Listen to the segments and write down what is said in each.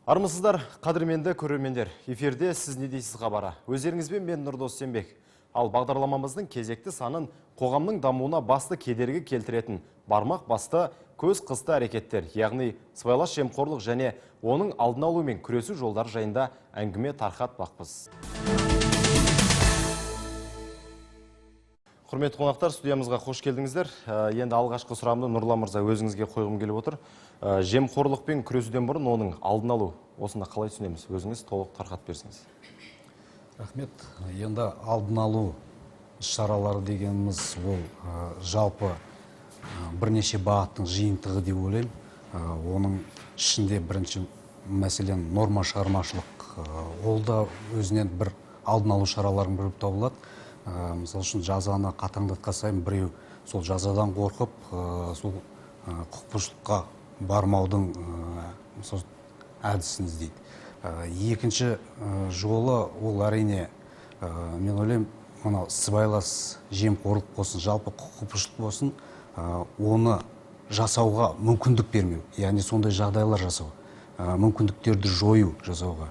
Армысыздар, қадірменді көрермендер. Эфирде сіз не дейсіз хабары. Өздеріңізбен мен Нұрдос Сенбек. Ал бағдарламамыздың кезекті санын қоғамның дамуына басты кедергі келтіретін бармақ басты көз қысты әрекеттер, яғни сыбайлас жемқорлық және оның алдын алу мен күресу жолдары жайында әңгіме тарқатпақпыз. Құрметті қонақтар, студиямызға қош келдіңіздер. Енді алғашқы сұрамды Нұрлан мырза өзіңізге қойғым келіп отыр. Жемқорлықпен күресуден бұрын оның алдын алу, осында қалай түсінеміз? Өзіңіз толық тарқатып берсеңіз. Рахмет. Енді алдын алу шаралары дегеніміз ол жалпы бірнеше бағыттың жиынтығы деп ойлаймын. Оның ішінде бірінші мәселен норма шығармашылық. Ол да өзінен бір алдын алу шараларын біріп табылады. Мысал үшін жазаны қатаңдатқа сайын біреу сол жазадан қорқып, сол құқық бұзушылыққа бармаудың әдісін іздейді. Екінші жолы ол әрине, мен ойлаймын, мына сыбайлас жемқорлық болсын, жалпы құқық бұзушылық болсын, оны жасауға мүмкіндік бермеу, яғни сондай жағдайлар жасау, мүмкіндіктерді жою жасауға.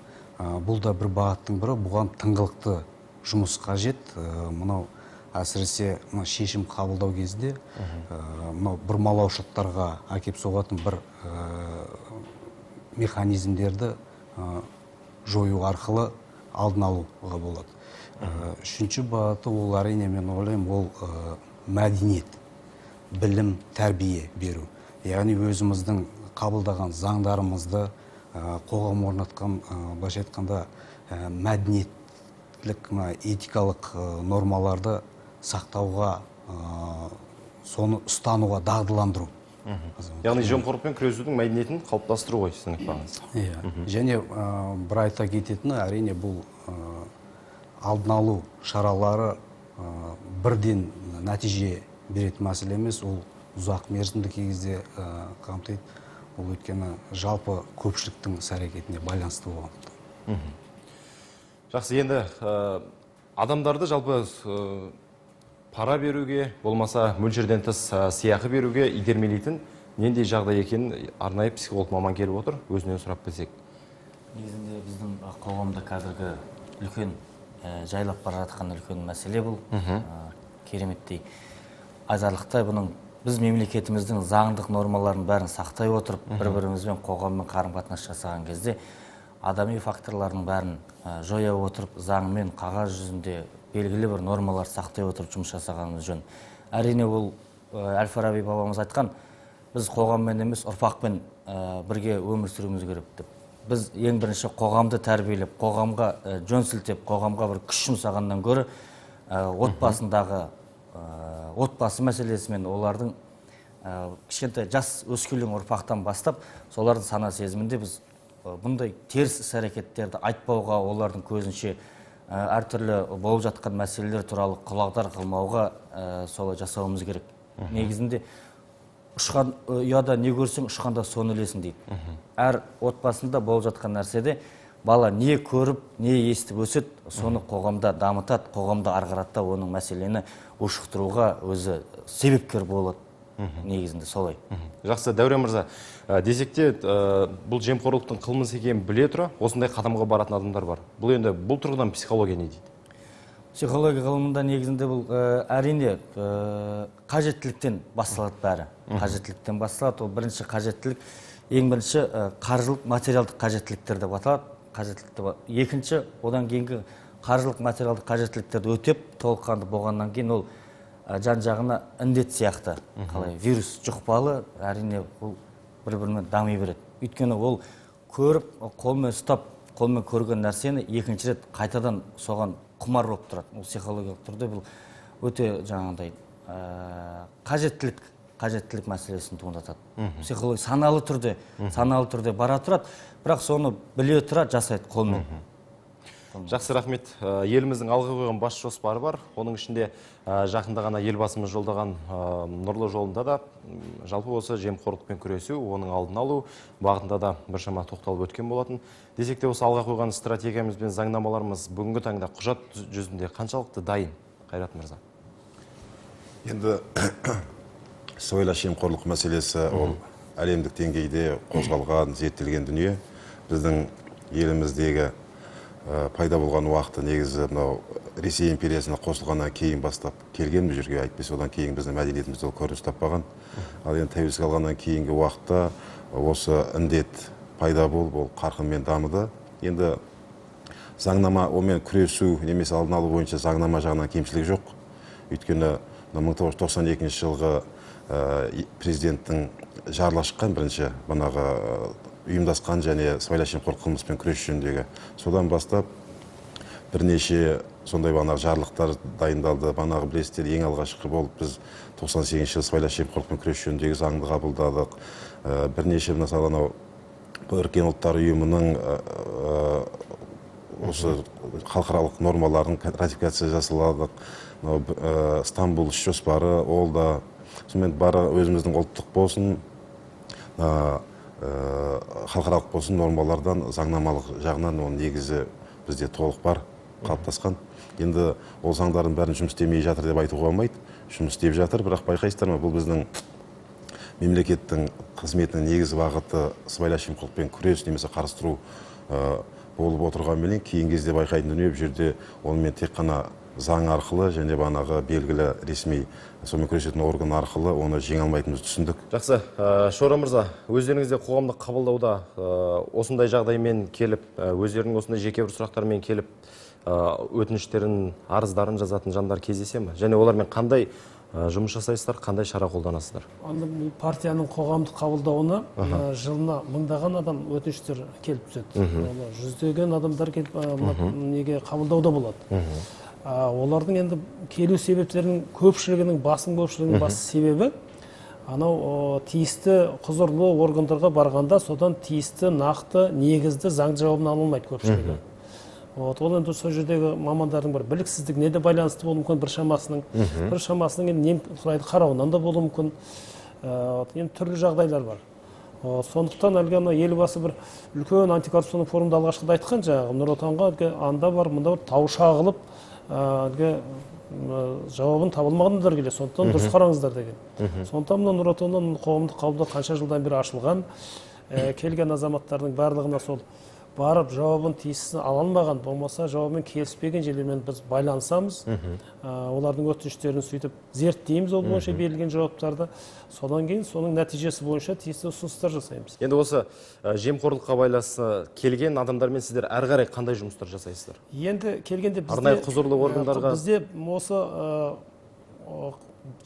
Бұл да бір бағыттың бірі, бұған тыңғылықты жұмыс қажет. Мынау әсіресе шешім қабылдау кезінде мынау бұрмалаушылықтарға әкеп соғатын бір механизмдерді жою арқылы алдын алуға болады. Үшінші бағыты ол әрине, мен ойлаймын, ол мәдениет, білім, тәрбие беру. Яғни өзіміздің қабылдаған заңдарымызды, қоғам орнатқан, былайша айтқанда, мәдениет этикалық нормаларды сақтауға, соны ұстануға дағдыландыру. Яғни жемқорлықпен күресудің мәдениетін қалыптастыру ғой, сіздің айтпағыңыз. Және бір айта кететіні, әрине бұл алдын алу шаралары бірден нәтиже беретін мәселе емес, ол ұзақ мерзімді кезде қамтиды. Ол өйткені жалпы көпшіліктің іс-әрекетіне байланысты болғандықтан. Жақсы, енді адамдарды жалпы пара беруге, болмаса мөлшерден тыс сыйақы беруге итермелейтін нендей жағдай екенін арнайы психолог маман келіп отыр, өзінен сұрап білсек. Негізінде біздің қоғамда қазіргі үлкен жайлап бара жатқан үлкен мәселе бұл. Кереметтей айтарлықтай бұның біз мемлекетіміздің заңдық нормаларын бәрін сақтай отырып, бір-бірімізбен қоғаммен қарым-қатынас жасаған кезде адами факторлардың бәрін жоя отырып, заңмен қағаз жүзінде белгілі бір нормалар сақтай отырып жұмыс жасағанымыз жөн. Әрине ол Әл-Фараби бабамыз айтқан, біз қоғаммен емес, ұрпақпен бірге өмір сүруіміз керек деп. Біз ең бірінші қоғамды тәрбиелеп, қоғамға жөн сілтеп, қоғамға бір күш жұмсағаннан гөрі отбасындағы отбасы мәселесімен олардың кішкентай жас өскелең ұрпақтан бастап, солардың сана сезімінде біз бұндай теріс іс-әрекеттерді айтпауға, олардың көзінше әртүрлі болып жатқан мәселелер туралы құлағдар қылмауға солай жасауымыз керек. Негізінде ұшқан ұяда не көрсең, ұшқанда соны ілесің дейді. Әр отбасында болып жатқан нәрседе бала не көріп, не естіп өсет, соны қоғамда дамытады, қоғамда арғаратта оның мәселені ушықтыруға өзі себепкер болады. Негізінде солай. Жақсы, Дәурен мырза, десекте бұл жемқорлықтың қылмыс екенін біле тұра, осындай қадамға баратын адамдар бар. Бұл енді бұл тұрғыдан психология не дейді? Психология ғылымында негізінде бұл әрине қажеттіліктен басталады бәрі. Қажеттіліктен басталады. Ол бірінші қажеттілік, ең бірінші қаржылық, материалдық қажеттіліктер деп аталады. Екінші, одан кейінгі қаржылық, материалдық қажеттіліктерді өтеп, толыққанды болғаннан кейін ол жан-жағына індет сияқты, қалай вирус жұқпалы, әрине ол бір-бірімен дами береді. Өйткені ол көріп, қолмен ұстап, қолмен көрген нәрсені екінші рет қайтадан соған құмар болып тұрады. Ол психологиялық түрде бұл өте жаңағыдай қажеттілік мәселесін туындатады. Психология саналы түрде бара тұрады, бірақ соны біле тұра жасайды қолмен. Жақсы, рахмет. Еліміздің алға қойған бас жоспары бар. Оның ішінде жақында ғана елбасымыз жолдаған нұрлы жолында да жалпы осы жемқорлықпен күресу, оның алдын алу бағытында да біршама тоқталып өткен болатын. Десек те осы алға қойған стратегиямыз бен заңнамаларымыз бүгінгі таңда құжат жүзінде қаншалықты дайын, Қайрат мырза? Енді сыбайлас жемқорлық мәселесі ол әлемдік деңгейде қозғалған, зерттелген дүние. біздің еліміздегі пайда болған уақыты негізі мынау Ресей империясына қосылғаннан кейін бастап келген бұл жерге, әйтпесе одан кейін біздің мәдениетімізде ол көрініс таппаған. Ал енді тәуелсіздік алғаннан кейінгі уақытта осы індет пайда болып, ол қарқынмен дамыды. Енді заңнама онымен күресу немесе алдын алу бойынша заңнама жағынан кемшілік жоқ. Өйткені 1992 жылғы президенттің жарлығы шыққан бірінші банағы ұйымдасқан және сыбайлас жемқорлық қылмыспен күрес жөніндегі. Содан бастап бірнеше сондай банағы жарлықтар дайындалды. Банағы білесіздер, ең алғашқы болып біз 98 жылы сыбайлас жемқорлықпен күрес жөніндегі заңды қабылдадық. Бірнеше мысалы анау Біріккен ұлттар ұйымының осы халықаралық нормаларын ратификация жасаладық. Стамбул іс жоспары, ол да сонымен бары өзіміздің ұлттық болсын, халықаралық болсын нормалардан заңнамалық жағынан оның негізі бізде толық бар, қалыптасқан. Енді ол заңдардың бәрін жұмыс істемей жатыр деп айтуға болмайды. Жұмыс істеп жатыр, бірақ байқайсыздар ма, бұл біздің мемлекеттің қызметінің негізгі бағыты сыбайлас жемқорлықпен күрес немесе қарастыру болып отырғанмен кейін кезде байқайтын дүние бұл жерде онымен тек қана заң арқылы және банағы белгілі ресми сонымен күресетін орган арқылы оны жеңе алмайтынымызды түсіндік. Жақсы, Шора мырза, өздеріңізде қоғамдық қабылдауда осындай жағдаймен келіп, өздерінің осындай жеке бір сұрақтармен келіп, өтініштерін, арыздарын жазатын жандар кездесе ме? Және олармен қандай жұмыс жасайсыздар, қандай шара қолданасыздар? Партияның қоғамдық қабылдауына жылына мыңдаған адам өтініштер келіп түседі. Жүздеген адамдар келіп неге қабылдауда болады. Олардың енді келу себептерінің көпшілігінің, басым көпшілігінің басты себебі анау тиісті құзырлы органдарға барғанда содан тиісті нақты негізді заң жауабын ала алмайды көпшілігі. Ол енді сол жердегі мамандардың бір біліксіздігіне де байланысты болуы мүмкін, бір шамасының енді немқұрайды қарауынан да болуы мүмкін. Енді түрлі жағдайлар бар. Сондықтан әлгі елбасы бір үлкен антикоррупционный форумда алғашқыда айтқан, жаңағы Нұр Отанға анда бар, мұнда бар, тау шағылып, жауабын табылмағандар келеді. Сондықтан дұрыс қараңыздар деген. Сондықтан Нұр Отаннан қоғамдық қабылдау қанша жылдан бері ашылған, келген азаматтардың барлығына сол барып жауабын тиісті ала алмаған, болмаса жауабымен келіспеген жерлермен біз байланысамыз. Олардың өтініштерін сөйтіп зерттейміз, ол бойынша берілген жауаптарды. Содан кейін соның нәтижесі бойынша тиісті ұсыныстар жасаймыз. Енді осы жемқорлыққа байланысты келген адамдармен сіздер әрі қарай қандай жұмыстар жасайсыздар? Енді келгенде арнайы құзырлы органдарға бізде осы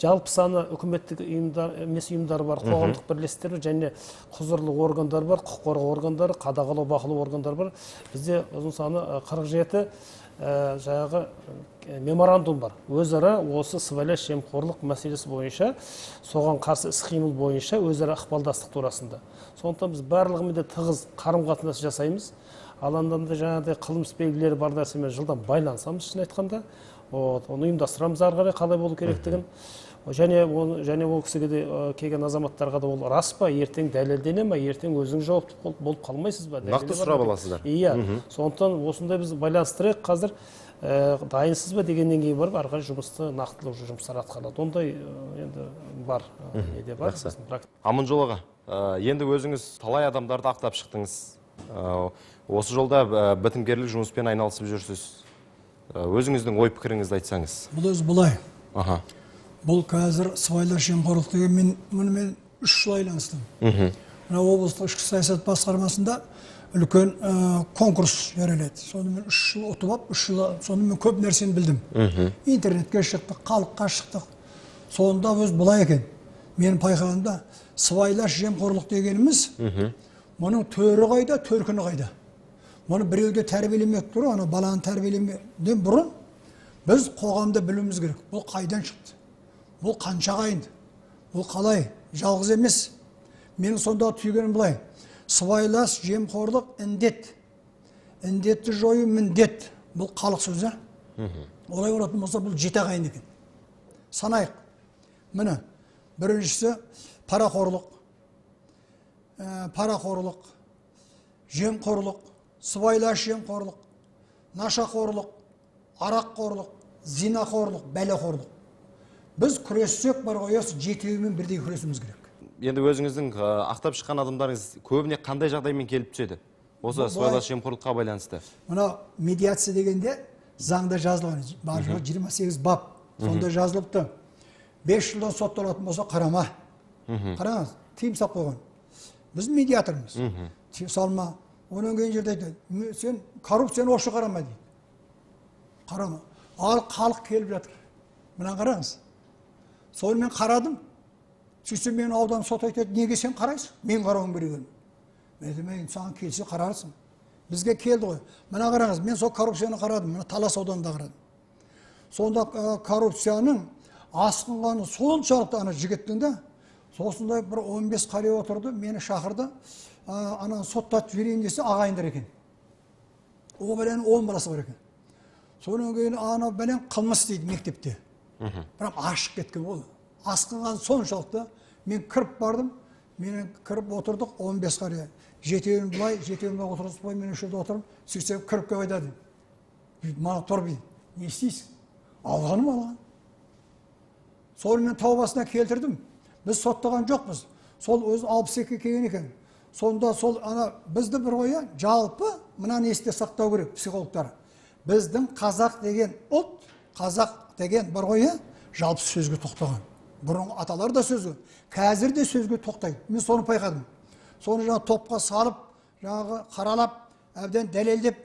жалпы саны үкіметтік емес ұйымдар бар, қоғамдық бірлестіктер және құзырлы органдар бар, құқық қорғау органдары, қадағалау бақылау органдар бар. Бізде ұзын саны 47 жаңағы меморандум бар. Өзара осы сыбайлас жемқорлық мәселесі бойынша, соған қарсы іс-қимыл бойынша өзара ықпалдастық турасында. Сондықтан біз барлығымен де тығыз қарым-қатынас жасаймыз. Алаңданда жаңағыдай қылмыс белгілері бар нәрсемен жылдан байланысамыз, шын айтқанда. Оны ұйымдастырамыз ары қарай қалай болу керектігін. Және ол кісіге де келген азаматтарға да ол рас па, ертең дәлелдене ме, ертең өзің жауапты болып қалмайсыз ба? Нақты сұрап аласыздар. Иә, сондықтан осындай біз байланыстырайық, қазір дайынсыз ба дегеннен кейін барып ары қарай жұмысты нақтылау жұмыстар атқарылады. Ондай енді бар, неде бар. Аманжол аға, енді өзіңіз талай адамдарды ақтап шықтыңыз. Осы жолда бітімгерлік жұмыспен айналысып жүрсіз. Өзіңіздің ой пікіріңізді айтсаңыз. Бұл өзі бұлай. Бұл қазір сыбайлас жемқорлық деген мен 3 жыл айланыстым. Мына облыстық ішкі саясат басқармасында үлкен конкурс жариялады. Соны мен 3 жыл ұтып алып, 3 жыл соны мен көп нәрсені білдім. Интернетке шықтық, халыққа шықтық. Сонда өз бұлай екен. Мен байқағанда сыбайлас жемқорлық дегеніміз, мұның төрі қайда, төркіні қайда. Мұны біреуде тәрбиелемек тұру, ана баланы тәрбиелемеден бұрын біз қоғамда білуіміз керек. Бұл қайдан шықты? Бұл қанша қайынды? Бұл қалай? Жалғыз емес. Менің сонда түйгенім бұлай. Сыбайлас жемқорлық індет. Індетті жою міндет. Бұл халық сөзі. Олай болатын болса, бұл 7 қайын екен. Санайық. Міне, біріншісі парақорлық, жемқорлық, сыбайлас жемқорлық, нашақорлық, араққорлық, зинақорлық, бәлеқорлық. Біз күрессек бар ғой, осы 7-еуімен бірдей күресіміз керек. Енді өзіңіздің ақтап шыққан адамдарыңыз көбіне қандай жағдаймен келіп түседі? осы сыбайлас жемқорлыққа байланысты? Мына медиация дегенде заңда жазылған, бар жоғы 28 бап, сонда жазылыпты. 5 жылдан сотталатын болса қарама. Қараңыз, тыйым салып қойған. Біз медиатормыз. Салма. Онан кейін жерде айтады, сен коррупцияны осы қарама дейді. Қарама. Ал халық келіп жатыр. Мына қараңыз. Соны мен қарадым. Сөйтсем мен аудан сот айтады, неге сен қарайсың? Мен қарауым керек еді. Мен айтамын, саған келсе қарарсың. Бізге келді ғой. Мына қараңыз, мен сол коррупцияны қарадым. Мына Талас ауданында қарадым. Сонда коррупцияның асқынғаны соншалықты ана жігіттің де, сосындай бір 15 қария отырды, мені шақырды. Ана соттатып жіберейін десе ағайындар екен. О бәлен 10 баласы бар екен. Содан кейін ана бәлен қылмыс дейді мектепте. Бірақ ашық кеткен ол. Асқынған соншалықты мен кіріп бардым. Мен кіріп отырдық 15 қария. Жетеуін бұлай, жетеуін бұлай отырғызып қой, мен үшірді отырып, сөйтсем кіріп кеп айтады. Мана тұр бейді. Не істейсің? Алғаным алған. Соны мен таубасына келтірдім. Біз соттаған жоқпыз. Сол өзі 62 келген екен. Сонда сол ана бізді бір қоя жалпы мынаны есте сақтау керек психологтар. Біздің қазақ деген ұлт, қазақ деген бір қоя жалпы сөзге тоқтаған. Бұрын аталар да сөзге, қазір де сөзге тоқтайды. Мен соны байқадым. Соны жаңа топқа салып, жаңағы қаралап, әбден дәлелдеп,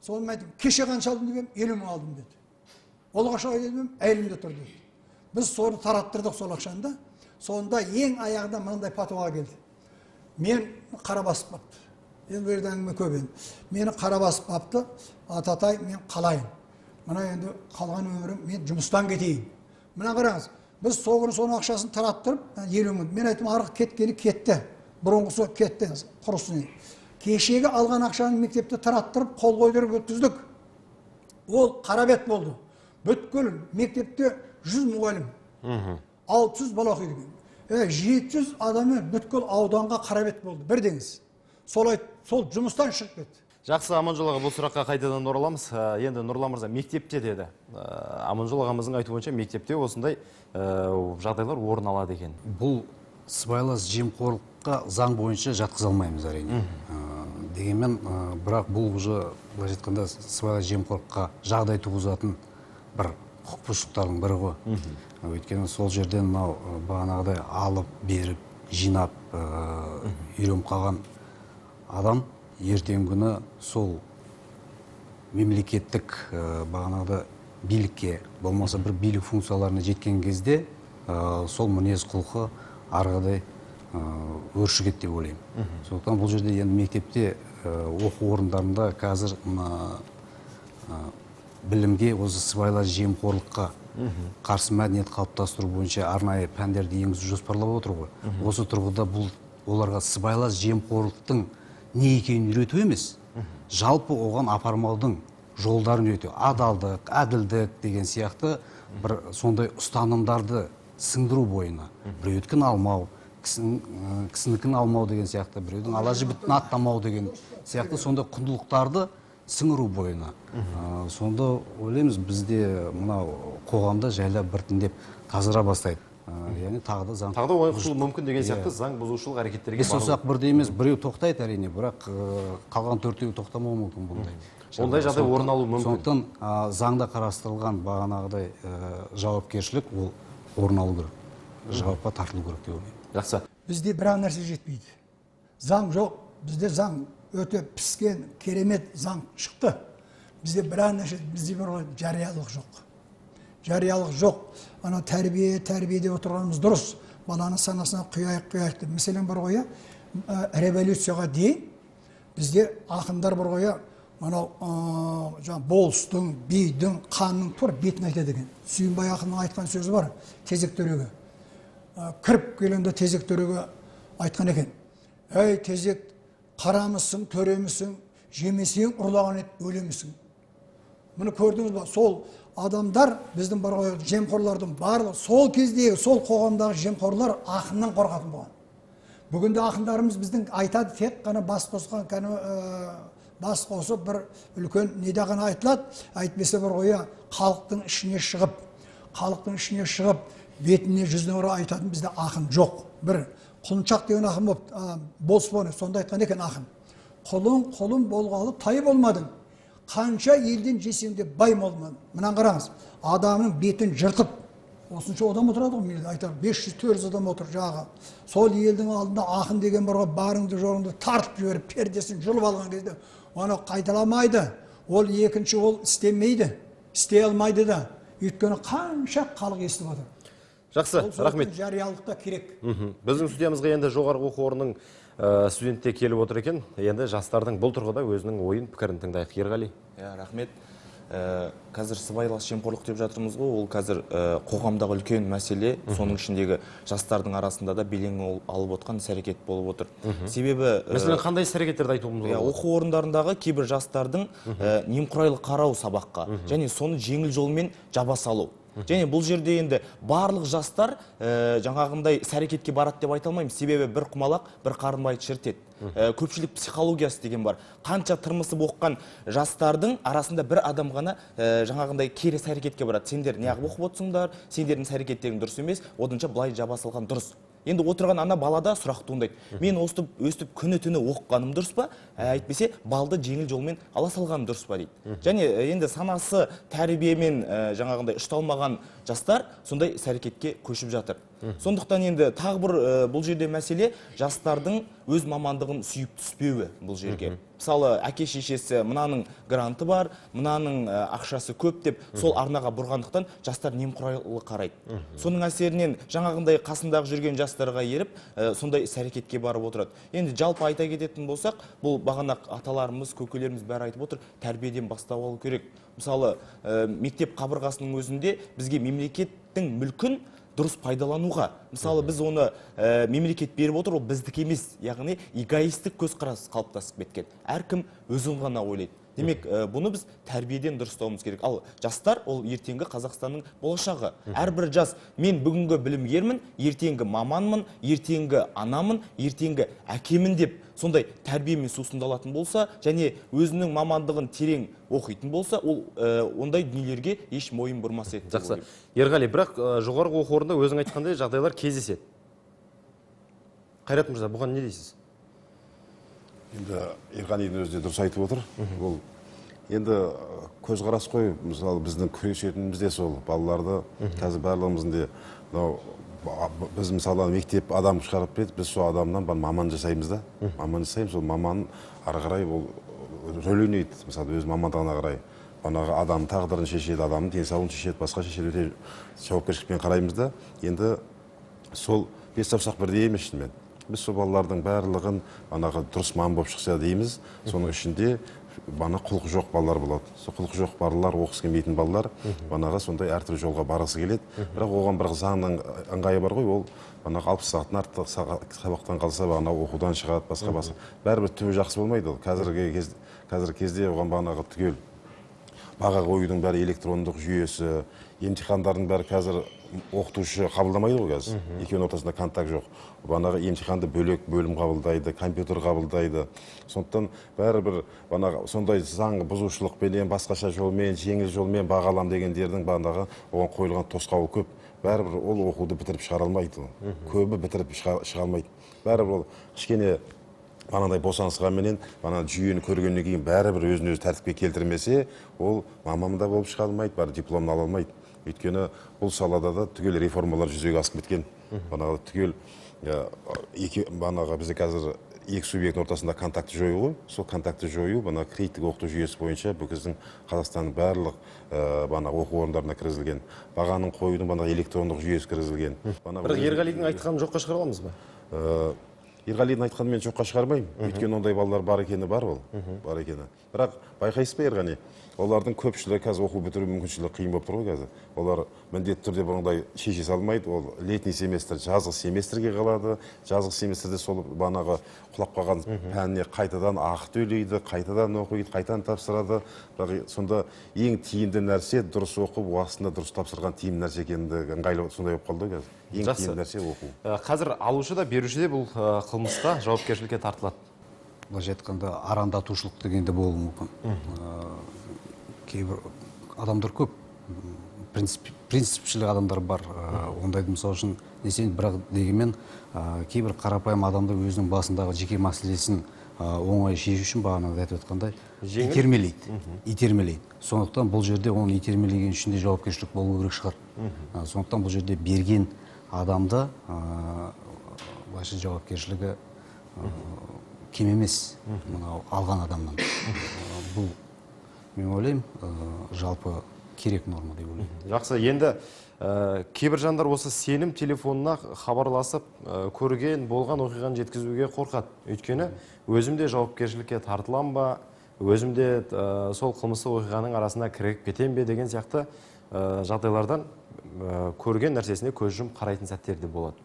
соны айтып, кеше қанша алдым дегенім, 50 мың алдым деді. Ол ақша дедім, әйелімде тұр деді. Біз соны тараттырдық сол ақшаны. Сонда ең аяғында мынандай патуаға келді. Мен қара басып бапты. Енді берді әңгіме көп енді. Мені қара басып бапты, ататай мен қалайын. Мына енді қалған өмірім, мен жұмыстан кетейін. Мына қараңыз, біз соғын соның ақшасын тараттырып, 50 мың. Мен айтым, арғы кеткені кетті. Бұрынғысы кетті, құрысын. Кешегі алған ақшаны мектепте тараттырып, қол қойдырып өткіздік. Ол қарабет болды. Бүткіл мектепте 100 мұғалім. 600 бала оқиды екен. 700 адамы бүткіл ауданға қарабет болды. Бірдеңіз. Сол жұмыстан шығып кетті. Жақсы, Аманжол аға, бұл сұраққа қайтадан ораламыз. Енді Нұрлан мырза мектепте деді. Аманжол ағамыздың айтуынша мектепте осындай жағдайлар орын алады екен. Бұл сыбайлас жемқорлыққа заң бойынша жатқызалмаймыз әрине. Дегенмен, бірақ бұл уже былай айтқанда сыбайлас жемқорлыққа жағдай туғызатын бір құқық бұзушылықтардың бірі ғой. Өйткені сол жерден мынау бағанағыдай алып, беріп, жинап, үйреніп қалған адам ертеңгі күні сол мемлекеттік бағанағыда билікке, болмаса бір билік функцияларына жеткен кезде сол мінез құлқы арғадай өршігеді деп ойлаймын. Сондықтан бұл жерде енді мектепте оқу орындарында қазір білімге осы сыбайлас жемқорлыққа қарсы мәдениет қалыптастыру бойынша арнайы пәндерді енгізу жоспарлап отыр ғой. Осы тұрғыда бұл оларға сыбайлас жемқорлықтың не екенін үйрету емес, жалпы оған апармаудың жолдарын үйрету. Адалдық, әділдік деген сияқты бір сондай ұстанымдарды сіңдіру бойына. Біреудікін алмау, кісінікін алмау деген сияқты, біреудің ала жібітін аттамау деген сияқты сондай құндылықтарды сіңіру бойына. Сонда ойлаймыз, бізде мынау қоғамда жайлап біртіндеп тазара бастайды. Яғни тағы да заң. Тағы да ойқұшылы мүмкін деген сияқты заң бұзушылық әрекеттерге бару. Бес бірде емес, біреу тоқтайды әрине, бірақ қалған төртеуі тоқтамауы мүмкін бұндай. Ондай жағдай орын алуы мүмкін. Сондықтан заңда қарастырылған бағанағыдай жауапкершілік ол орын алу керек. Жауапқа тартылу керек деп ойлаймын. Жақсы. Бізде бір нәрсе жетпейді. Заң жоқ. Бізде заң өте піскен, керемет заң шықты. Бізде бір нәрсе, бізде бір жариялық жоқ. Жариялық жоқ. Ана тәрбиеде отырғанымыз дұрыс. Баланы санасына құяйық деп. Мәселен бір қоя, революцияға дейін бізде ақындар бір қоя, болыстың, бидің, қанның тура бетін айтады екен. Сүйінбай ақынның айтқан сөзі бар, Тезек төреге. Кіріп келгенде Тезек төреге айтқан екен. Әй Тезек, қарамысың, төремісің, жемесең ұрлаған ет, өлемісің. Мұны көрдіңіз ба? Сол адамдар, біздің бар ғой, жемқорлардың барлығы, сол кездегі, сол қоғамдағы жемқорлар ақыннан қорқатын болған. Бүгінде ақындарымыз біздің айтады, тек қана бас қосқан, бас қосып бір үлкен неде ғана айтылады, айтпесе бір қоя халықтың ішіне шығып, бетіне жүзіне орай айтатын бізде ақын жоқ. Бір Құлыншақ деген ақын болыпты, Босфон сонда айтқан екен ақын. Құлын болғалы тай болмадың. Қанша елден жесең де бай болмадың. Мынаны қараңыз. Адамның бетін жыртып, осынша адам отырады ғой, мен айтамын, 500-400 адам отыр жағы. Сол елдің алдында ақын деген бар ғой, барыңды жоғыңды тартып жіберіп, пердесін жұлып алған кезде оны қайталамайды. Ол екінші ол істемейді, істей алмайды да. Өйткені қанша халық естіп отыр. Жақсы, рахмет. Жариялықта керек. Біздің студиямызға енді жоғарғы оқу орнының студенттер келіп отыр екен. Енді жастардың бұл тұрғыда өзінің ойын, пікірін тыңдайық. Ерғали. Рахмет. Қазір сыбайлас жемқорлық деп жатырмыз ғой, ол қазір қоғамдағы үлкен мәселе, соның ішіндегі жастардың арасында да белең алып отқан іс-әрекет болып отыр. Себебі мәселен қандай іс-әрекеттерді айтуымыз керек? Оқу орындарындағы кейбір жастардың немқұрайлы қарау сабаққа және соны жеңіл жолмен жаба салу. Және бұл жерде енді барлық жастар жаңағындай іс-әрекетке барады деп айта алмаймын. Себебі бір құмалақ, бір қарынбайды шірітеді. Көпшілік психологиясы деген бар. Қанша тырмысып оққан жастардың арасында бір адам ғана жаңағындай кері іс-әрекетке барады. Сендер неғып оқып отырсыңдар, сендердің іс-әрекеттерің дұрыс емес, оданша былай жаба салған дұрыс. Енді отырған ана балада сұрақ туындайды. Мен өстіп күні-түні оқығаным дұрыс па? Әйтпесе балды жеңіл жолмен ала салғаным дұрыс па дейді. Және енді санасы тәрбиемен жаңағындай ұшталмаған жастар сондай іс-әрекетке көшіп жатыр. Сондықтан енді тағы бір бұл жерде мәселе жастардың өз мамандығын сүйіп түспеуі бұл жерге. Мысалы, әке-шешесі мынаның гранты бар, мынаның ақшасы көп деп сол арнаға бұрғандықтан жастар немқұрайлы қарайды. Соның әсерінен жаңағындай қасындағы жүрген жастарға еріп, сондай іс-әрекетке барып отырады. Енді жалпы айта кететін болсақ, бұл бағана аталарымыз, көкелеріміз бәрі айтып отыр, тәрбиеден бастап алу керек. Мысалы, мектеп қабырғасының өзінде бізге мемлекеттің мүлкін дұрыс пайдалануға. Мысалы, біз оны мемлекет беріп отыр, ол біздік емес, яғни эгоистік көзқарас қалыптасып кеткен. Әркім өзін ғана ойлайды. Демек, бұны біз тәрбиеден дұрыстауымыз керек. Ал жастар ол ертеңгі Қазақстанның болашағы. Әрбір жас, мен бүгінгі білімгермін, ертеңгі маманмын, ертеңгі анамын, ертеңгі әкемін деп сондай тәрбиемен сусындалатын болса, және өзінің мамандығын терең оқитын болса, ол ондай дүниелерге еш мойын бұрмас еді. Жақсы. Ерғали, бірақ жоғарғы оқу орнында өзің айтқандай жағдайлар кездеседі. Қайрат мырза, бұған не дейсіз? Енді Ерғалидің өзі де дұрыс айтып отыр. Ол енді көзқарас қой, мысалы біздің күресетініміз де сол балаларды қазір барлығымыздың де біз мысалы мектеп адам шығарып береді, біз сол адамнан маман жасаймыз да. Маман жасаймыз, сол маман ары қарай ол рөл ойнайды. Мысалы өз мамандығына қарай бағанағы адам тағдырын шешеді, адамның денсаулығын шешеді, басқа шешеді, жауапкершілікпен қараймыз да. Енді сол бес саусақ бірдей емес шынымен. Біз сол балалардың барлығын дұрыс маман болып шықса дейміз. Соның ішінде құлқы жоқ балалар болады. Сол құлқы жоқ балалар, оқыс келмейтін балалар сондай әртүрлі жолға барғысы келеді. Бірақ оған бір заңның ыңғайы бар ғой, ол 60 сағаттан артық сабақтан қалса оқудан шығады, басқа. Бәрібір түбі жақсы болмайды ол. Қазіргі кезде оған түгел баға қоюдың бәрі электрондық жүйесі, емтихандардың бәрі қазір оқытушы қабылдамайды ғой қазір. Екеуінің ортасында контакт жоқ. Емтиханды бөлек бөлім қабылдайды, компьютер қабылдайды. Сондықтан бәрібір сондай заң бұзушылықпен, басқаша жолмен, жеңіл жолмен бағалам дегендердің оған қойылған тосқауы көп. Бәрібір ол оқуды бітіріп шығара алмайды. Көбі бітіріп шыға алмайды. Бәрібір ол кішкене босаңсығанменен жүйені көргеннен кейін бәрібір өзін өзі тәртіпке келтірмесе, ол мамамда болып шыға алмайды, бәрі дипломын ала алмайды. Өйткені бұл салада да түгел реформалар жүзеге асып кеткен. Түгел бізде қазір екі субъекттің ортасында контакты жою ғой. Сол контакты жою кредиттік оқыту жүйесі бойынша біздің Қазақстанның барлық оқу орындарына кіргізілген. Бағаның қоюдың электрондық жүйесі кіргізілген. Бірақ Ерғалидің айтқанын жоққа шығара аламыз ба? Ерғалидің айтқанын мен жоққа шығармаймын. Өйткені ондай балалар бар екені бар ол. Бар екені. Бірақ байқайсыз ба Ерғали? Олардың көпшілігі қазір оқу бітіру мүмкіншілігі қиын болып тұр ғой қазір. Олар міндетті түрде бұрынғыдай шеше салмайды. Ол летний семестр, жазғы семестрге қалады. Жазғы семестрде сол құлап қалған пәніне қайтадан ақы төлейді, қайтадан оқиды, қайтадан тапсырады. Бірақ сонда ең тиімді нәрсе дұрыс оқып, уақытында дұрыс тапсырған тиімді нәрсе екенді ыңғайлы сондай болып қалды қазір. Ең тиімді нәрсе оқу. Қазір алушы да беруші де бұл қылмысқа жауапкершілікке тартылады. Былайша айтқанда арандатушылық деген де болуы мүмкін. Кейбір адамдар көп принципшіл адамдар бар, ондайды мысал үшін десең, бірақ дегенмен кейбір қарапайым адамдар өзінің басындағы жеке мәселесін оңай шешу үшін бағанағы айтып жатқандай итермелейді. Сондықтан бұл жерде оны итермелеген үшін де жауапкершілік болу керек шығар. Сондықтан бұл жерде берген адамда былайша жауапкершілігі кем емес, мынау алған адамнан. Бұл мен ойлаймын, жалпы керек норма деп ойлаймын. Жақсы, енді кейбір жандар осы сенім телефонына хабарласып, көрген болған оқиғаны жеткізуге қорқады. Өйткені өзімде жауапкершілікке тартылам ба, өзімде сол қылмысты оқиғаның арасына кіріп кетем бе деген сияқты жағдайлардан көрген нәрсесіне көз жұмып қарайтын сәттерде болады.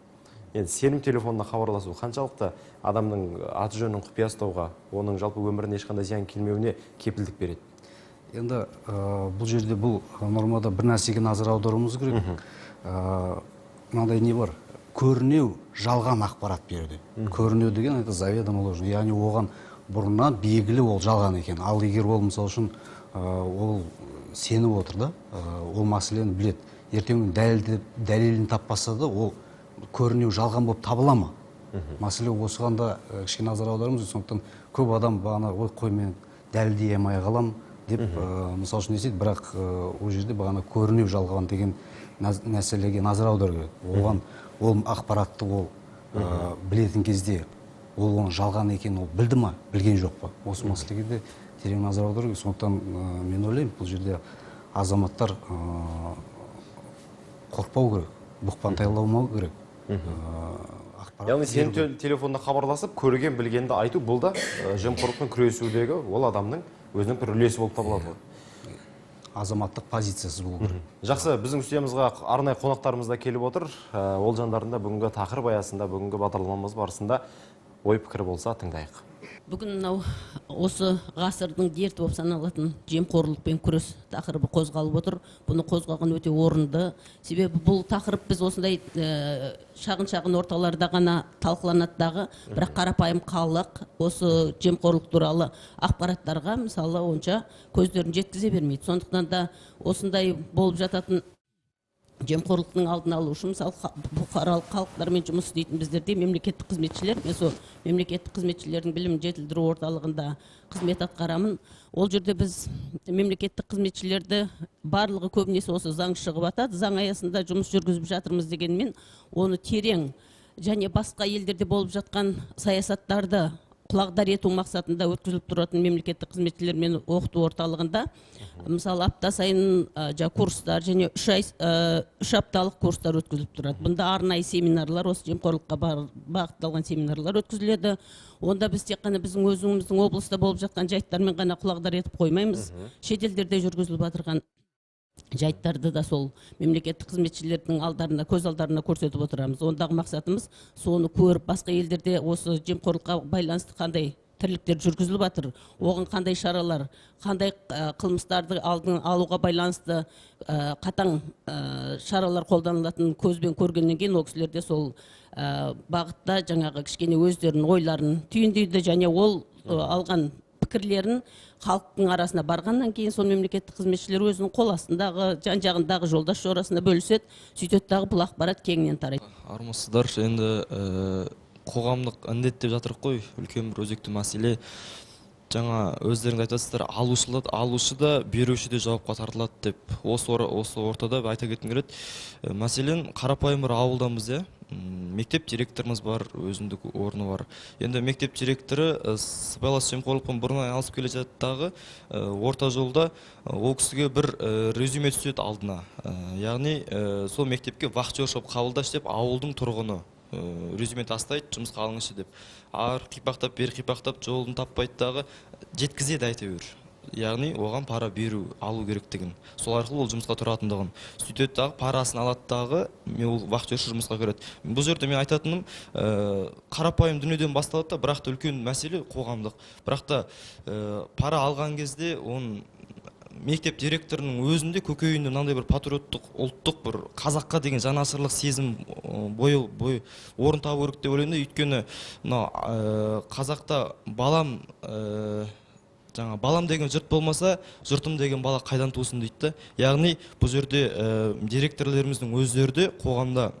Енді сенім телефонына хабарласу қаншалықты адамның аты жөнін құпия ұстауға, оның жалпы өміріне ешқандай зиян келмеуіне кепілдік береді? Енді бұл жерде бұл нормада бір нәрсеге назар аударуымыз керек. Мынандай не бар? Көрінеу жалған ақпарат берді. Көрінеу деген это заведомо ложно. Яғни оған бұрыннан белгілі ол жалған екен. Ал егер ол мысал үшін ол сеніп отыр да, ол мәселені біледі. Ертең дәлелін таппаса да ол көрінеу жалған болып табыла ма? Мәселе осыған да кішкене назар аударуымыз. Сондықтан көп адам бағана ой қой мен дәлелдей алмай қалам деп мысал үшін деседі, бірақ ол жерде бағана көрінеу жалған деген мәселеге назар аудару керек. Оған ол ақпаратты ол білетін кезде ол оның жалған екенін ол білді ма, білген жоқ па? Осы мәселеге де терең назар аудару керек. Сондықтан мен ойлаймын, бұл жерде азаматтар қорықпау керек, бұқпантайламау керек. Яғни сенім телефонына хабарласып, көрген білгенді айту, бұл да жемқорлықпен күресудегі ол адамның өзінің бір үлесі болып табылады. Азаматтық позициясы болу керек. Жақсы, біздің студиямызға арнайы қонақтарымыз да келіп отыр. Ол жандардың да бүгінгі тақырып аясында, бүгінгі бағдарламамыз барысында ой пікірі болса тыңдайық. Бүгін мынау осы ғасырдың дерті болып саналатын жемқорлықпен күрес тақырыбы қозғалып отыр. Бұны қозғаған өте орынды. Себебі бұл тақырып біз осындай шағын орталарда ғана талқыланаттағы, бірақ қарапайым халық осы жемқорлық туралы ақпараттарға мысалы онша көздерін жеткізе бермейді. Сондықтан да осындай болып жататын жемқорлықтың алдын алу үшін мысалы бұқаралық халықтармен жұмыс істейтін біздерде мемлекеттік қызметшілер, мен сол мемлекеттік қызметшілердің білім жетілдіру орталығында қызмет атқарамын. Ол жерде біз мемлекеттік қызметшілерді барлығы көбінесе осы заң шығып атады, заң аясында жұмыс жүргізіп жатырмыз дегенмен оны терең және басқа елдерде болып жатқан саясаттарды құлағдар ету мақсатында өткізіліп тұратын мемлекеттік қызметшілермен оқыту орталығында мысалы апта сайын курстар және 3 апталық курстар өткізіліп тұрады. Бұнда арнайы семинарлар, осы жемқорлыққа бағытталған семинарлар өткізіледі. Онда біз тек қана біздің өзіміздің облыста болып жатқан жайттармен ғана құлағдар етіп қоймаймыз. Шетелдерде жүргізіліп жатырған жайттарды да сол мемлекеттік қызметшілердің алдарына, көз алдарына көрсетіп отырамыз. Ондағы мақсатымыз соны көріп, басқа елдерде осы жемқорлыққа байланысты қандай тірліктер жүргізіліп жатыр, оған қандай шаралар, қандай қылмыстарды алдын алуға байланысты қатаң шаралар қолданылатын көзбен көргеннен кейін ол кісілерде сол бағытта жаңағы кішкене өздерінің ойларын түйіндейді және ол алған пікірлерін халықтың арасына барғаннан кейін сол мемлекеттік қызметшілер өзінің қол астындағы, жан-жағындағы жолдас жорасына бөліседі, сөйтеді дағы бұл ақпарат кеңінен тарайды. Армысыздар, енді қоғамдық індет деп жатырық қой, үлкен бір өзекті мәселе. Жаңа өздеріңіз айтасыздар, алушы да, беруші де жауапқа тартылады деп. Осы ортада айта кеткім келеді. Мәселен, қарапайым бір ауылдамыз, мектеп директорымыз бар, өзіндік орны бар. Енді мектеп директоры сыбайлас жемқорлықпен бұрын айналысып келе жатқандағы орта жолда ол кісіге бір резюме түседі алдына. Яғни сол мектепке вахтер болып қабылдаш деп ауылдың тұрғыны резюме тастайды, жұмысқа алыңызшы деп. Ар қипақтап, бер қипақтап, жолын таппайды дағы жеткізеді әйтеуір. Яғни оған пара беру, алу керектігін. Сол арқылы ол жұмысқа тұратындығын. Сөйтеді дағы парасын алады дағы, ол вахтерші жұмысқа кіреді. Бұл жерде мен айтатыным, қарапайым дүниеден басталады да, бірақ та үлкен мәселе қоғамдық. Бірақ та пара алған кезде оның мектеп директорының өзінде көкейінде мынандай бір патриоттық, ұлттық бір қазаққа деген жанашырлық сезім орын табу керек деп ойлаймын. Өйткені қазақта балам жаңа балам деген жұрт болмаса, жұртым деген бала қайдан тусын дейді да. Яғни бұл жерде директорлеріміздің өздері де қоғамда,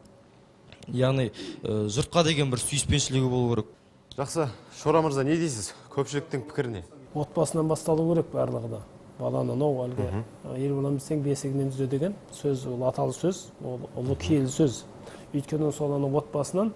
яғни жұртқа деген бір сүйіспеншілігі болу керек. Жақсы, Шора мырза, не дейсіз көпшіліктің пікіріне? Отбасынан басталу керек барлығы да. Баланы анау әлгі ел боламын бесігінен түзе деген сөз, ол аталы сөз, ол ұлы киелі сөз. Өйткені сол ана отбасынан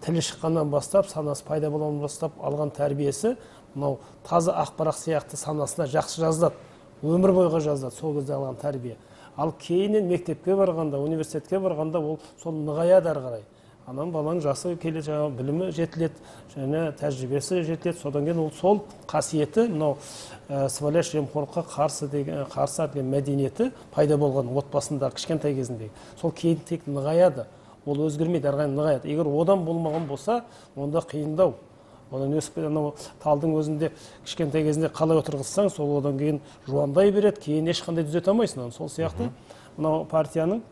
тілі шыққаннан бастап, санасы пайда болғаннан бастап алған тәрбиесі мынау таза ақпарақ сияқты санасына жақсы жазылады, өмір бойға жазылады сол кезде алған тәрбие. Ал кейіннен мектепке барғанда, университетке барғанда ол сол нығаяды ары қарай. Анан баланың жасы келе жаңағы білімі жетіледі, және тәжірибесі жетіледі. Содан кейін ол сол қасиеті, мынау сыбайлас жемқорлыққа қарсы деген мәдениеті пайда болған отбасында кішкентай кезінде. Сол кейін тек нығаяды. Ол өзгермейді, әрі қарай нығаяды. Егер одан болмаған болса, онда қиындау. Одан өсіп анау талдың өзінде кішкентай кезінде қалай отырғызсаң, сол одан кейін жуандай береді, кейін ешқандай түзете алмайсың. Сол сияқты мынау партияның,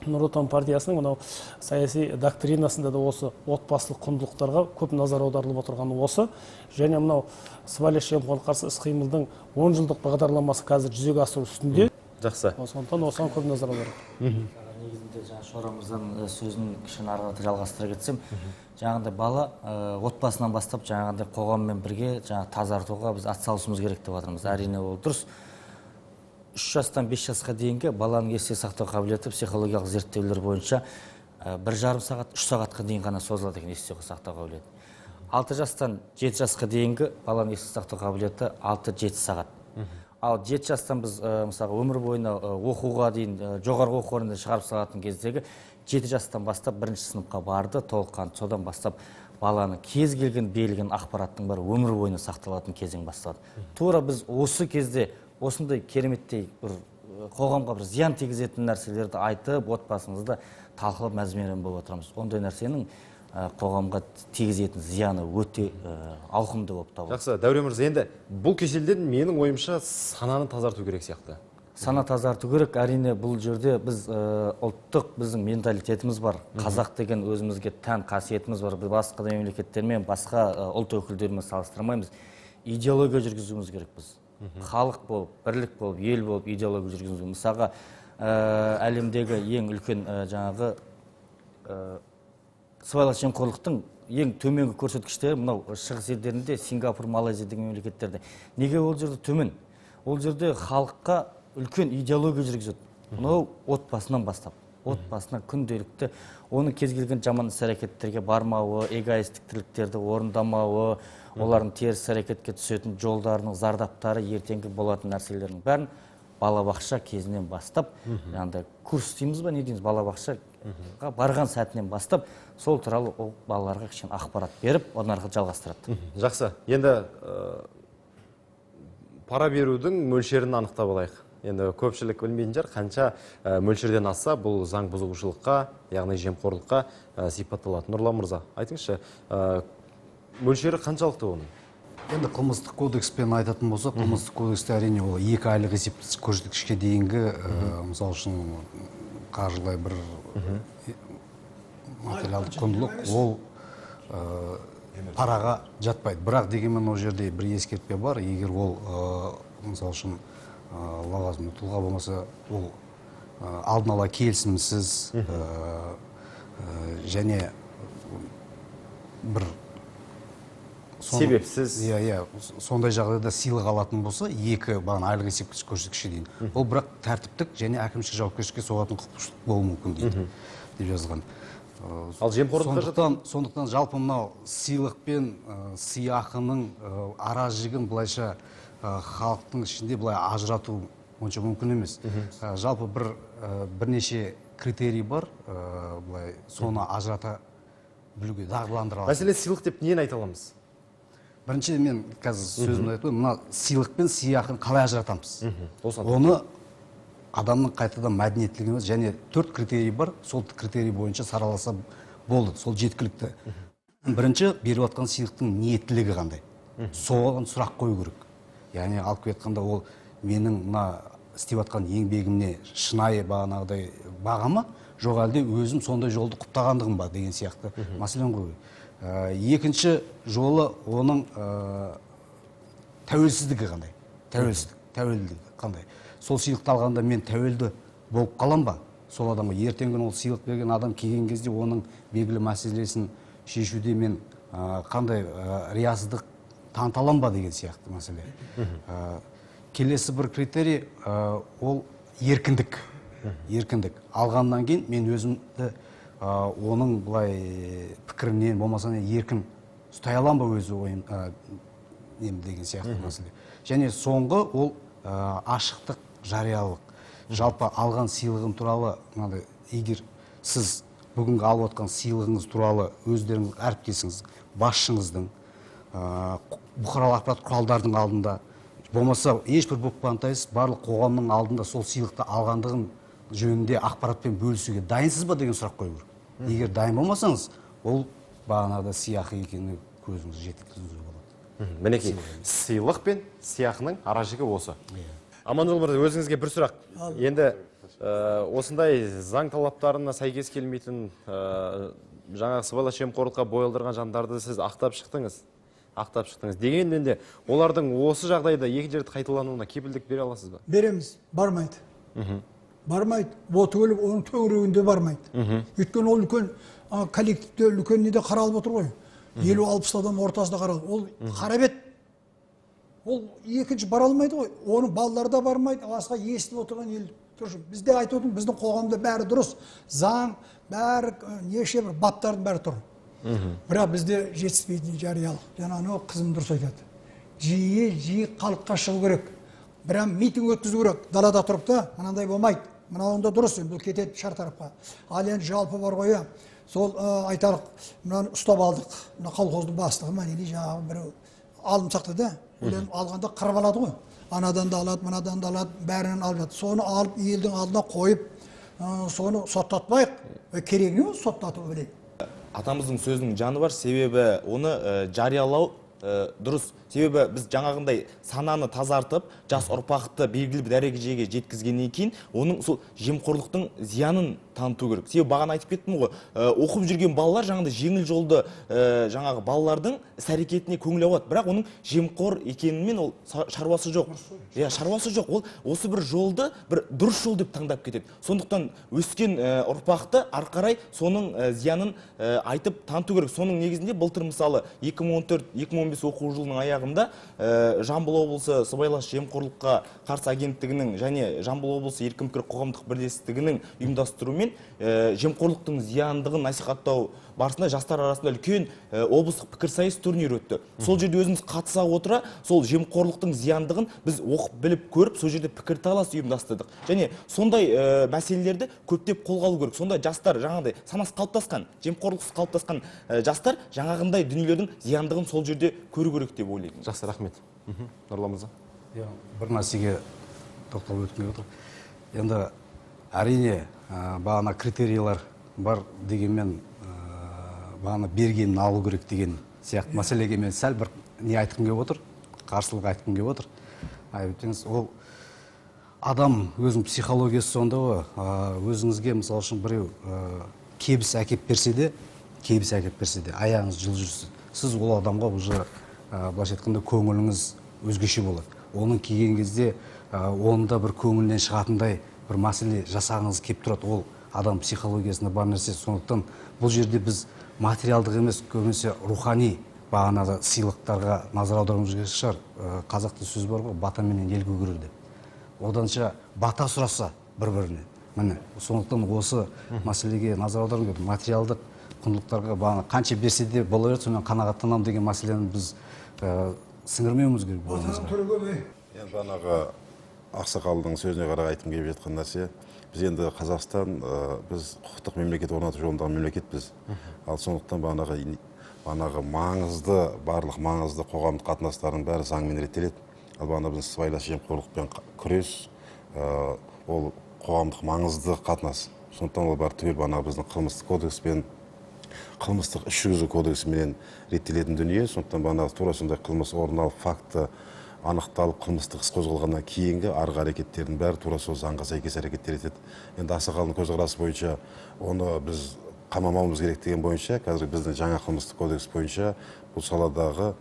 Нұр Отан партиясының мынау саяси доктринасында да осы отбасылық құндылықтарға көп назар аударылып отырғаны осы. Және мынау сыбайлас жемқорлыққа қарсы іс-қимылдың 10 жылдық бағдарламасы қазір жүзеге асыру үстінде. Жақсы. Сондықтан осыған көп назар аударады. Негізінде жаңа Шора мырзаның сөзін кішкене ары қарата жалғастыра кетсем, жаңағыдай бала отбасынан бастап жаңағыдай қоғаммен бірге тазартуға біз атсалысуымыз керек деп жатырмыз. Әрине ол дұрыс. 3 жастан 5 жасқа дейінгі баланың есте сақтау қабілеті психологиялық зерттеулер бойынша 1,5 сағат 3 сағатқа дейін ғана созылады екен есте сақтау қабілеті. 6 жастан 7 жасқа дейінгі баланың есте сақтау қабілеті 6-7 сағат. Ал 7 жастан біз мысалы өмір бойына оқуға дейін жоғарғы оқу орнында шығарып салатын кездегі 7 жастан бастап 1-ші сыныпқа барды, толыққанды. Содан бастап баланы кез келген берілген ақпараттың бәрі өмір бойына сақталатын кезең басталады. Тура біз осы кезде осындай кереметтей бір қоғамға бір зиян тигізетін нәрселерді айтып, отбасымызды талқылап мәзмерен болып отырамыз. Ондай нәрсенің қоғамға тигізетін зияны өте ауқымды болып табылады. Жақсы, Дәурен мырза, енді бұл кеселден менің ойымша сананы тазарту керек сияқты. Сана тазарту керек. Әрине бұл жерде біз ұлттық біздің менталитетіміз бар. Қазақ деген өзімізге тән қасиетіміз бар. Біз басқа да мемлекеттермен, басқа ұлт өкілдерімен салыстырмаймыз. Идеология жүргізуіміз керек біз. Халық болып, бірлік болып, ел болып идеология жүргізуіміз. Мысалға әлемдегі ең үлкен жаңағы сыбайлас жемқорлықтың ең төменгі көрсеткіштері мынау шығыс елдерінде, Сингапур, Малайзия деген мемлекеттерде. Неге ол жерде төмен? Ол жерде халыққа үлкен идеология жүргізеді. Мынау отбасынан бастап, отбасынан күнделікті оның кез келген жаман іс-әрекеттерге бармауы, эгоистік тірліктерді орындамауы, олардың теріс әрекетке түсетін жолдарының зардаптары, ертеңгі болатын нәрселердің бәрін балабақша кезінен бастап, жаңағыдай курс дейміз ба, не дейміз, балабақшаға барған сәтінен бастап, сол туралы ол балаларға кішкене ақпарат беріп, одан арқылы жалғастырады. Жақсы. Енді пара берудің мөлшерін анықтап алайық. Енді көпшілік білмейтін шығар, қанша мөлшерден асса бұл заң бұзушылыққа, яғни жемқорлыққа сипатталады. Нұрлан мырза, айтыңызшы, мөлшері қаншалықты оның? Енді қылмыстық кодекспен айтатын болса, қылмыстық кодексте әрине ол 2 айлық есептік көрсеткішке дейінгі, мысалы үшін қаржылай бір материалдық құндылық, ол параға жатпайды. Бірақ дегенмен ол жерде бір ескертпе бар, егер ол мысалы үшін лауазымды тұлға болмаса, ол алдын ала келісімсіз және бір себепсіз, сондай жағдайда сыйлық алатын болса, 2 айлық есептік көрсеткішке дейін. Ол бірақ тәртіптік және әкімшілік жауапкершілікке соғатын құқықбұзушылық болуы мүмкін дейді деп жазылған. Ал жемқорлыққа сондықтан жалпы мынау сыйлық пен сыйақының ара жігін былайша халықтың ішінде былай ажырату онша мүмкін емес. Жалпы бірнеше критерий бар, былай соны ажырата білуге дағдыландыра алады. Мәселен, сыйлық деп нені айта аламыз? Біріншіден мен қазір сөзімді айтып, мына сыйлық пен сыйақыны қалай ажыратамыз? Оны адамның қайтадан мәдениеттілігі емес, және 4 критерий бар, сол критерий бойынша сараласа болды, сол жеткілікті. Бірінші, беріп жатқан сыйлықтың ниеттілігі қандай? Соған сұрақ қою керек. Яғни алып кеткенде ол менің мына істеп жатқан еңбегімне шынайы бағанағыдай баға ма, жоқ әлде өзім сондай жолды құптағандығым ба деген сияқты мәселен ғой. Екінші жолы оның тәуелсіздігі қандай, тәуелдігі қандай. Сол сыйлықты алғанда мен тәуелді болып қалам ба? Сол адамға ертеңгі күні ол сыйлық берген адам келген кезде оның белгілі мәселесін шешуде мен қандай риясыздық таныта алам ба деген сияқты мәселе. Келесі бір критерий ол еркіндік. Еркіндік. Алғаннан кейін мен өзімді оның былай пікірінен болмаса еркін ұстай алам ба өзі ойым деген сияқты мәселе. Және соңғы ол ашықтық, жариялық. Жалпы алған сыйлығым туралы, егер сіз бүгінгі алып отқан сыйлығыңыз туралы өздеріңіз әріптесіңіз, басшыңыздың, бұқаралық ақпарат құралдардың алдында, болмаса ешбір букпантайсыз барлық қоғамның алдында сол сыйлықты алғандығын жөнінде ақпаратпен бөлісуге дайынсыз ба деген сұрақ қою керек. Егер дайын болмасаңыз, ол бағанада сыйақы екеніне көзіңіз жеткізуге болады. Мінекей, сыйлық пен сыйақының ара жігі осы. Аманжол мырза, өзіңізге бір сұрақ. Енді осындай заң талаптарына сәйкес келмейтін жаңағы сыбайлас жемқорлыққа бой алдырған жандарды сіз ақтап шықтыңыз. Дегенмен де олардың осы жағдайда екі жерді қайталануына кепілдік бере аласыз ба? Береміз, бармайды. Бармайды, өтіп оның төңірегінде бармайды. Өйткені ол үлкен коллективте үлкен неде қаралып отыр ғой. 50-60 адам ортасында қаралып. Ол қарабет. Ол екінші бара алмайды ғой. Оның балалары да бармайды, басқа естіп отырған ел. Бізде айтып отырмын, біздің қоғамда бәрі дұрыс. Заң, бәрі неше бір баптардың бәрі тұр. Бірақ бізде жетіспейтін жариялық. Жаңағы қызым дұрыс айтады. Жиі халыққа шығу керек. Бірақ митинг өткізу керек. Далада тұрып та, мынандай болмайды. Мынауында дұрыс, бұл кетеді шартарапқа. Ал енді жалпы бар ғой, сол айталық, мынаны ұстап алдық. Мына колхоздың бастығы ма, или жаңағы біреу алым сақты да, алғанда қырып алады ғой. Анадан да алады, мынадан да алады, бәрінен алып. Соны алып елдің алдына қойып, соны соттатпайық. Керегіне соттату біледі. Атамыздың сөзінің жаны бар, себебі оны жариялау дұрыс. Себебі біз жаңағындай сананы тазартып, жас ұрпақты белгілі бір дәрежеге жеткізгеннен кейін, оның сол жемқорлықтың зиянын таныту керек. Себебі бағана айтып кеттім ғой, оқып жүрген балалар жаңағындай жеңіл жолды жаңағы балалардың іс-әрекетіне көңіл ауады, бірақ оның жемқор екенінен ол шаруасы жоқ. Шаруасы жоқ. Ол осы бір жолды бір дұрыс жол деп таңдап кетеді. Сондықтан өскен ұрпақты ары қарай соның зиянын айтып таныту керек. Соның негізінде былтыр мысалы 2014-2015 оқу жылының аяғында Жамбыл облысы сыбайлас жемқорлыққа қарсы агенттігінің және Жамбыл облысы еркін пікір қоғамдық бірлестігінің ұйымдастыруымен жемқорлықтың зияндығын насихаттау барысында жастар арасында үлкен облыстық пікірсайыс турнир өтті. Сол жерде өзіміз қатыса отыра, сол жемқорлықтың зияндығын біз оқып біліп көріп, сол жерде пікірталас ұйымдастырдық. Және сондай мәселелерді көптеп қолға алу керек. Сонда жастар жаңағындай санасы қалыптасқан, жемқорлықсыз қалыптасқан жастар жаңағындай дүниелердің зияндығын сол жерде көру керек деп ойлаймын. Жақсы, рахмет. Нұрлан мырза. Бір нәрсеге тоқталып өткім келіп отыр. Енді әрине бағана критериялар бар дегенмен бағана бергенін алу керек деген сияқты мәселеге мен сәл бір не айтқым келіп отыр, қарсылық айтқым келіп отыр. Өтіңіз, ол адам өзінің психологиясы сонда ғой, өзіңізге мысалы үшін біреу кебіс әкеп берсе де, аяғыңыз жыл жүрсіз, сіз ол адамға уже былайша айтқанда көңіліңіз өзгеше болады. Оның келген кезде онда бір көңілінен шығатындай бір мәселе жасағыңыз келіп тұрады. Ол адам психологиясында бар нәрсе. Сондықтан бұл жерде біз материалдық емес, көбінесе рухани бағанада сыйлықтарға назар аударуымыз керек шығар. Қазақта сөз бар ғой, батаменен ел көгереді. Оданша бата сұраса бір-біріне. Міне, сондықтан осы мәселеге назар аудару керек. Материалдық құндылықтарға бағана қанша берсе де бола береді, сонымен қанағаттанамын деген мәселені біз сіңірмеуіміз керек бойымызға. Енді бағанағы ақсақалдың сөзіне қарай айтқым келіп жатқан нәрсе, біз енді Қазақстан, біз құқықтық мемлекет орнату жолындағы мемлекетпіз. Ал сондықтан бағанағы маңызды, барлық маңызды қоғамдық қатынастардың бәрі заңмен реттеледі. Ал бағана біздің сыбайлас жемқорлықпен күрес, ол қоғамдық маңызды қатынас. Сондықтан ол бар түгел бағанағы біздің қылмыстық кодекспен, қылмыстық іс жүргізу кодексімен реттелетін дүние. Сондықтан бағанағы тура сондай қылмыс орын алып, факті анықталып, қылмыстық іс қозғалғаннан кейінгі арғы әрекеттердің бәрі тура сол заңға сәйкес әрекеттер етеді. Енді ақсақалдың көзқарасы бойынша оны біз қамамауымыз керек деген бойынша қазір біздің жаңа қылмыстық кодекс бойынша бұл саладағы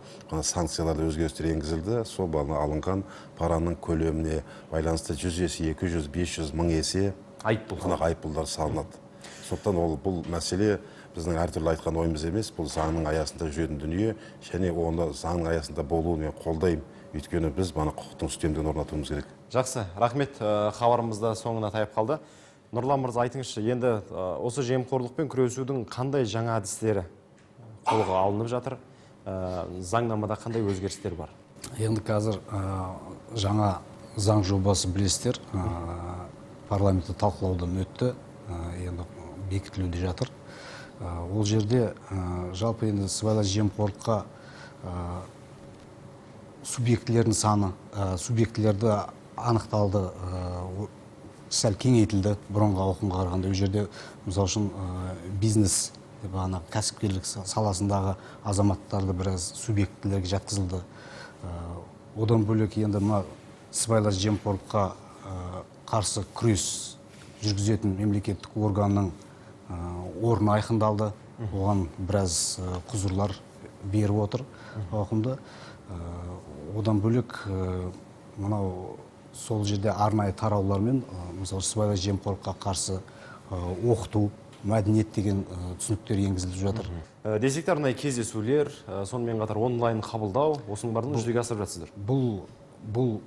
санкцияларды өзгерістер енгізілді. Сол бағана алынған параның көлеміне байланысты 100 есе, 200, 500, 1000 есе айыппұлдар салынады. Сондықтан бұл мәселе біздің әртүрлі айтқан ойымыз емес, бұл заңның аясында жүретін дүние, және оны заңның аясында болуын мен қолдаймын. Өйткені біз бана құқықтың үстемдігін орнатуымыз керек. Жақсы, рахмет. Хабарымызда соңына таяп қалды. Нұрлан мырза, айтыңызшы, енді осы жемқорлықпен күресудің қандай жаңа әдістері қолға алынып жатыр? Заңнамада қандай өзгерістер бар? Енді қазір жаңа заң жобасы білесіздер, парламентте талқылаудан өтті, енді бекітілуде жатыр. Ол жерде жалпы енді сыбайлас жемқорлыққа субъектілердің саны, субъектілерді анықталды, сәл кеңейтілді бұрынғы ауқымға қарағанда. Ол жерде мысалы үшін бизнес, кәсіпкерлік саласындағы азаматтарды біраз субъектілерге жатқызылды. Одан бөлек енді сыбайлас жемқорлыққа қарсы күрес жүргізетін мемлекеттік органның орны айқындалды. Оған біраз құзырлар беріп отыр ауқымды. Одан бөлек мынау сол жерде арнайы тараулармен мысалы сыбайлас жемқорлыққа қарсы оқыту, мәдениет деген түсініктер енгізіліп жатыр. Десек арнайы кездесулер, сонымен қатар онлайн қабылдау, осының барлығын жүзеге асырып жатсыздар. Бұл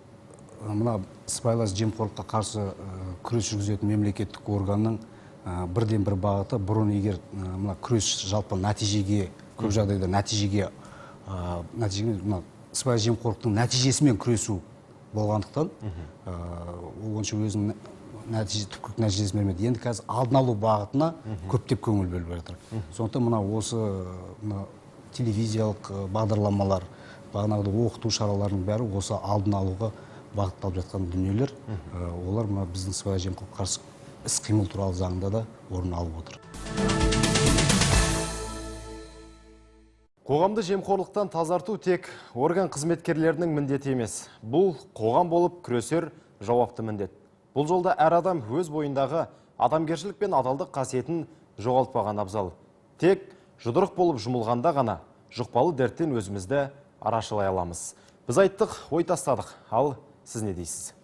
мына сыбайлас жемқорлыққа қарсы күрес жүргізетін мемлекеттік органның бірден бір бағыты. Бұрын егер мына күрес жалпы нәтижеге, көп жағдайда нәтижеге сыбайлас жемқорлықтың нәтижесімен күресу болғандықтан ол онша өзінің түпкілік нәтижесін бермеді. Енді қазір алдын алу бағытына көптеп көңіл бөліп жатыр. Сондықтан мына осы телевизиялық бағдарламалар, бағанағыдай оқыту шараларының бәрі осы алдын алуға бағытталып жатқан дүниелер. Олар біздің сыбайлас жемқорлыққа қарсы іс-қимыл туралы заңда да орын алып отыр. Қоғамды жемқорлықтан тазарту тек орган қызметкерлерінің міндеті емес. Бұл қоғам болып күресер жауапты міндет. Бұл жолда әр адам өз бойындағы адамгершілік пен адалдық қасиетін жоғалтпаған абзал. Тек жұдырық болып жұмылғанда ғана жұқпалы дерттен өзімізді арашалай аламыз. Біз айттық, ой тастадық. Ал сіз не дейсіз?